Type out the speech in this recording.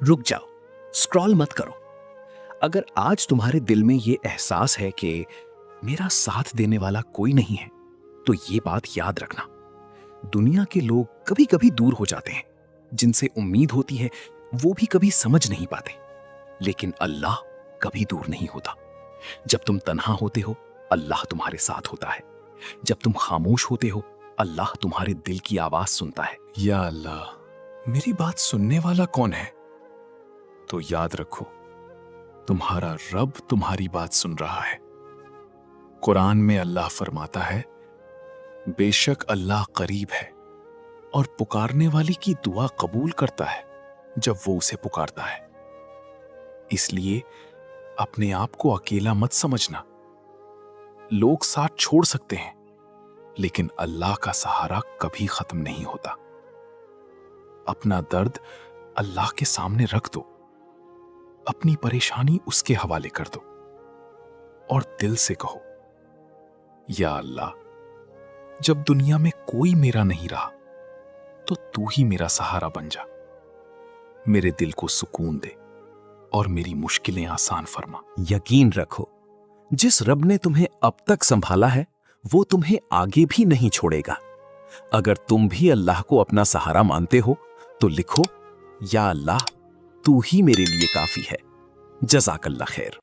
रुक जाओ, स्क्रॉल मत करो। अगर आज तुम्हारे दिल में ये एहसास है कि मेरा साथ देने वाला कोई नहीं है, तो ये बात याद रखना, दुनिया के लोग कभी कभी दूर हो जाते हैं, जिनसे उम्मीद होती है वो भी कभी समझ नहीं पाते, लेकिन अल्लाह कभी दूर नहीं होता। जब तुम तन्हा होते हो, अल्लाह तुम्हारे साथ होता है। जब तुम खामोश होते हो, अल्लाह तुम्हारे दिल की आवाज सुनता है। या अल्लाह, मेरी बात सुनने वाला कौन है? तो याद रखो, तुम्हारा रब तुम्हारी बात सुन रहा है। कुरान में अल्लाह फरमाता है, बेशक अल्लाह करीब है और पुकारने वाली की दुआ कबूल करता है जब वो उसे पुकारता है। इसलिए अपने आप को अकेला मत समझना। लोग साथ छोड़ सकते हैं, लेकिन अल्लाह का सहारा कभी खत्म नहीं होता। अपना दर्द अल्लाह के सामने रख दो, अपनी परेशानी उसके हवाले कर दो और दिल से कहो, या अल्लाह, जब दुनिया में कोई मेरा नहीं रहा तो तू ही मेरा सहारा बन जा। मेरे दिल को सुकून दे और मेरी मुश्किलें आसान फरमा। यकीन रखो, जिस रब ने तुम्हें अब तक संभाला है वो तुम्हें आगे भी नहीं छोड़ेगा। अगर तुम भी अल्लाह को अपना सहारा मानते हो तो लिखो, या अल्लाह, तू ही मेरे लिए काफी है। जज़ाकल्लाह खैर।